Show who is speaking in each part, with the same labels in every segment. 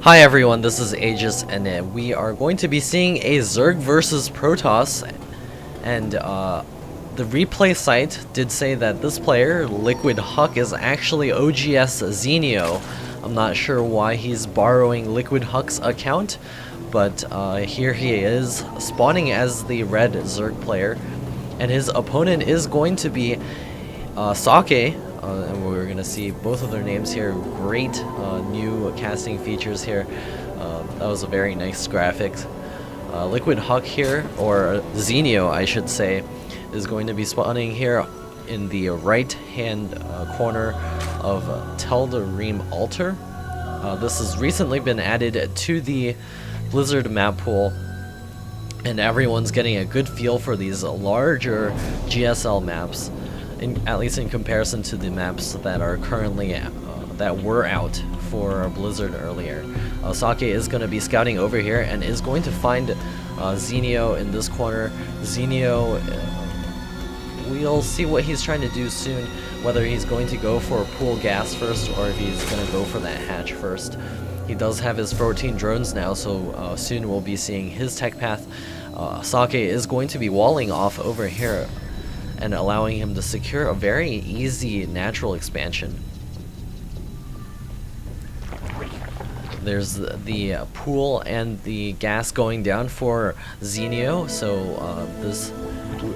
Speaker 1: Hi everyone, this is Aegis, and we are going to be seeing a Zerg versus Protoss, and the replay site did say that this player, Liquid Huck, is actually oGsZenio. I'm not sure why he's borrowing Liquid Huck's account, but here he is, spawning as the red Zerg player, and his opponent is going to be Socke. And we're going to see both of their names here. Great new casting features here. That was a very nice graphics. Liquid Huck here, or Zenio I should say, is going to be spawning here in the right hand corner of Tal'darim altar. This has recently been added to the Blizzard map pool, and everyone's getting a good feel for these larger GSL maps. At least in comparison to the maps that are currently that were out for Blizzard earlier. Socke is going to be scouting over here and is going to find Zenio in this corner. Zenio, we'll see what he's trying to do soon, whether he's going to go for pool gas first or if he's going to go for that hatch first. He does have his 14 drones now, so soon we'll be seeing his tech path. Socke is going to be walling off over here and allowing him to secure a very easy natural expansion. There's the pool and the gas going down for Zenio, so this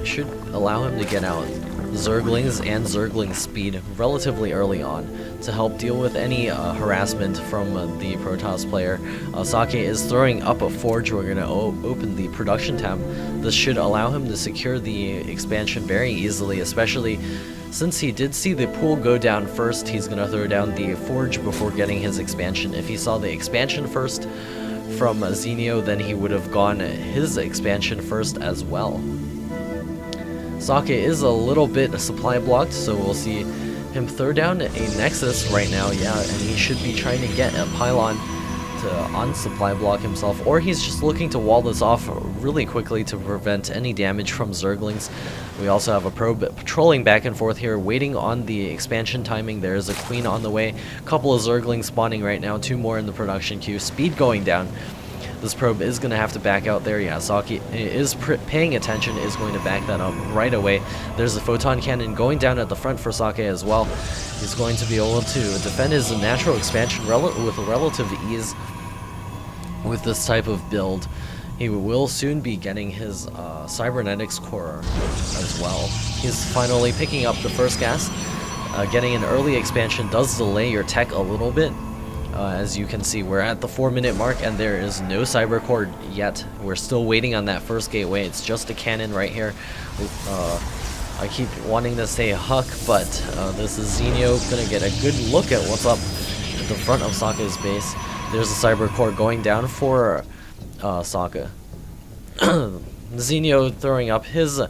Speaker 1: should allow him to get out Zerglings and Zergling speed relatively early on to help deal with any harassment from the Protoss player. Socke is throwing up a forge. We're going to open the production tab. This should allow him to secure the expansion very easily, especially since he did see the pool go down first. He's going to throw down the forge before getting his expansion. If he saw the expansion first from Zenio, then he would have gone his expansion first as well. Socke is a little bit supply blocked, so we'll see him throw down a Nexus right now, yeah, and he should be trying to get a pylon to unsupply block himself, or he's just looking to wall this off really quickly to prevent any damage from Zerglings. We also have a probe patrolling back and forth here, waiting on the expansion timing. There's a queen on the way, a couple of Zerglings spawning right now, 2 more in the production queue, speed going down. This probe is going to have to back out there. Yeah, Socke is paying attention, is going to back that up right away. There's a photon cannon going down at the front for Socke as well. He's going to be able to defend his natural expansion with relative ease with this type of build. He will soon be getting his cybernetics core as well. He's finally picking up the first gas. Getting an early expansion does delay your tech a little bit. As you can see, we're at the 4-minute mark and there is no cyber core yet. We're still waiting on that first gateway. It's just a cannon right here. I keep wanting to say Huck, but this is Zenio gonna get a good look at what's up at the front of Socke's base. There's a cyber core going down for Socke. Zenio throwing up his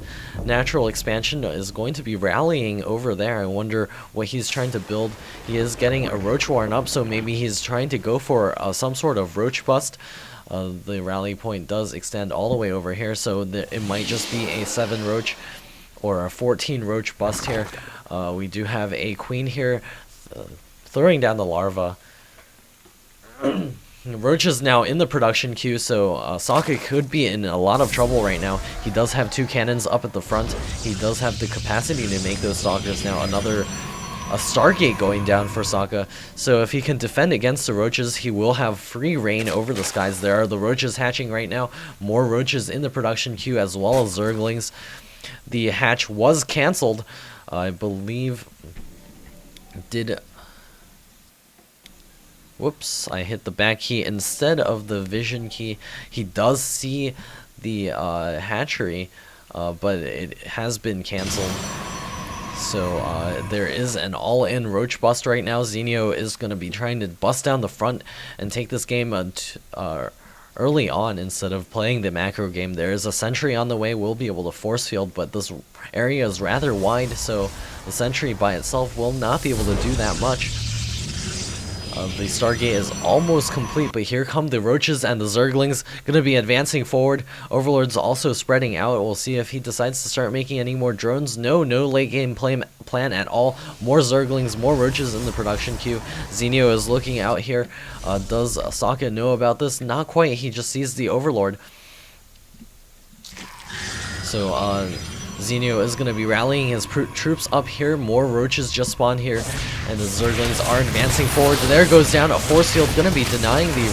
Speaker 1: natural expansion is going to be rallying over there. I wonder what he's trying to build. He is getting a roach warren up, so maybe he's trying to go for some sort of roach bust. The rally point does extend all the way over here, so it might just be a 7 roach or a 14 roach bust here. We do have a queen here throwing down the larva. Roach is now in the production queue, so Socke could be in a lot of trouble right now. He does have 2 cannons up at the front. He does have the capacity to make those stalkers now. A Stargate going down for Socke. So if he can defend against the roaches, he will have free reign over the skies. There are the roaches hatching right now. More roaches in the production queue as well as Zerglings. The hatch was cancelled, I believe. Whoops, I hit the back key instead of the vision key. He does see the hatchery, but it has been cancelled. So there is an all-in roach bust right now. Zenio is going to be trying to bust down the front and take this game early on instead of playing the macro game. There is a sentry on the way. We'll be able to force field, but this area is rather wide, so the sentry by itself will not be able to do that much. The Stargate is almost complete, but here come the Roaches and the Zerglings, gonna be advancing forward. Overlord's also spreading out. We'll see if he decides to start making any more drones. No late game plan at all. More Zerglings, more Roaches in the production queue. Zenio is looking out here. Does Socke know about this? Not quite. He just sees the Overlord. So, Zenio is going to be rallying his troops up here. More Roaches just spawned here, and the Zerglings are advancing forward. There goes down a force field, going to be denying the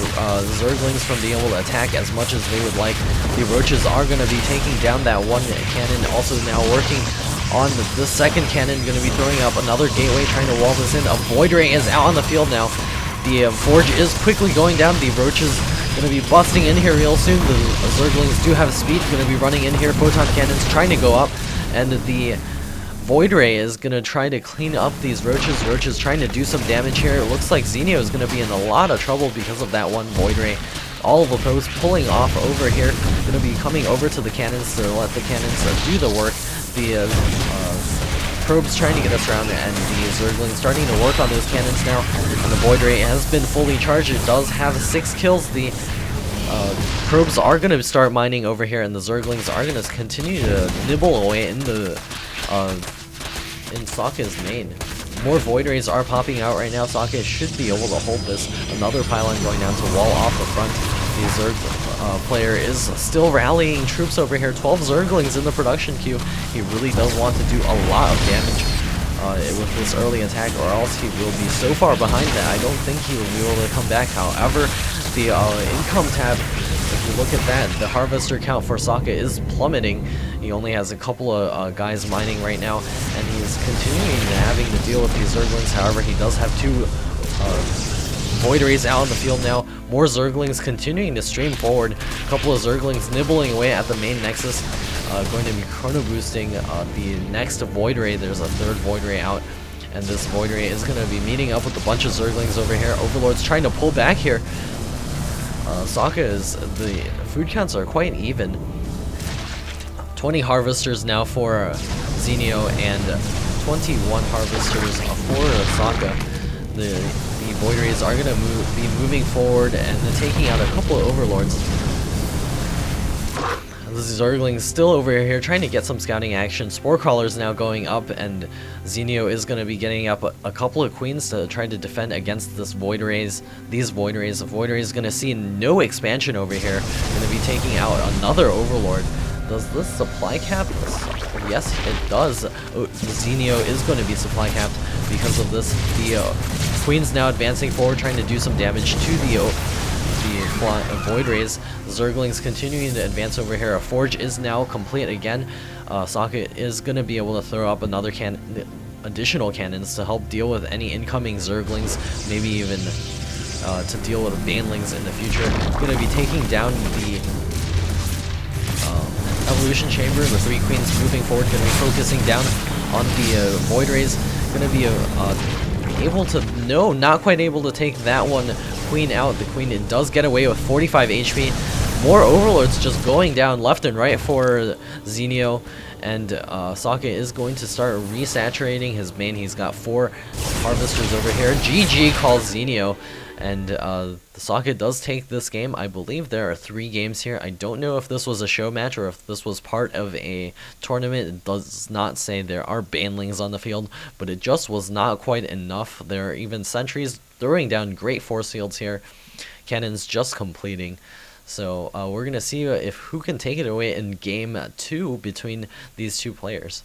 Speaker 1: Zerglings from being able to attack as much as they would like. The Roaches are going to be taking down that one cannon, also now working on the second cannon, going to be throwing up another gateway, trying to wall this in. A Void Ray is out on the field now. The Forge is quickly going down. The Roaches going to be busting in here real soon. The Zerglings do have speed, going to be running in here. Photon cannons trying to go up, and the Void Ray is going to try to clean up these Roaches. Roaches trying to do some damage here. It looks like Zenio is going to be in a lot of trouble because of that one Void Ray. All of the probes pulling off over here. Going to be coming over to the cannons to let the cannons do the work. The probes trying to get us around, and the Zerglings starting to work on those cannons now, and the Void Ray has been fully charged. It does have 6 kills. The probes are going to start mining over here, and the Zerglings are going to continue to nibble away in the in Socke's main. More Void Rays are popping out right now. Socke should be able to hold this. Another pylon going down to wall off the front. The Zerg player is still rallying troops over here. 12 Zerglings in the production queue. He really does want to do a lot of damage with this early attack, or else he will be so far behind that I don't think he will be able to come back. However, the income tab, if you look at that, the harvester count for Socke is plummeting. He only has a couple of guys mining right now, and he's continuing to having to deal with these Zerglings. However, he does have 2 Void Rays out in the field now. More Zerglings continuing to stream forward. A couple of Zerglings nibbling away at the main nexus. Going to be chrono boosting the next Void Ray. There's a 3rd Void Ray out, and this Void Ray is going to be meeting up with a bunch of Zerglings over here. Overlord's trying to pull back here. Socke is, the food counts are quite even. 20 harvesters now for Zenio, and 21 harvesters for Socke. The Void Rays are going to be moving forward and taking out a couple of Overlords. The Zerglings still over here trying to get some scouting action. Spore Crawlers now going up, and Zenio is going to be getting up a couple of Queens to try to defend against this Void Rays. These Void Rays. The Void Ray is going to see no expansion over here. Going to be taking out another Overlord. Does this supply cap? Yes, it does. Zenio is going to be supply capped because of this. The Queen's now advancing forward, trying to do some damage to the Void Rays. Zerglings continuing to advance over here. A Forge is now complete again. Socke is going to be able to throw up another additional cannons to help deal with any incoming Zerglings, maybe even to deal with Banelings in the future. Going to be taking down the Evolution Chamber. The 3 Queens moving forward, going to be focusing down on the Void Rays. Going to be able to, no, not quite able to take that one Queen out. The Queen does get away with 45 HP. More Overlords just going down left and right for Zenio, and Socke is going to start resaturating his main. He's got 4 harvesters over here. GG calls Zenio, and Socke does take this game. I believe there are 3 games here. I don't know if this was a show match or if this was part of a tournament. It does not say there are Banelings on the field, but it just was not quite enough. There are even sentries throwing down great force fields here. Cannons just completing. So we're going to see if who can take it away in game 2 between these 2 players.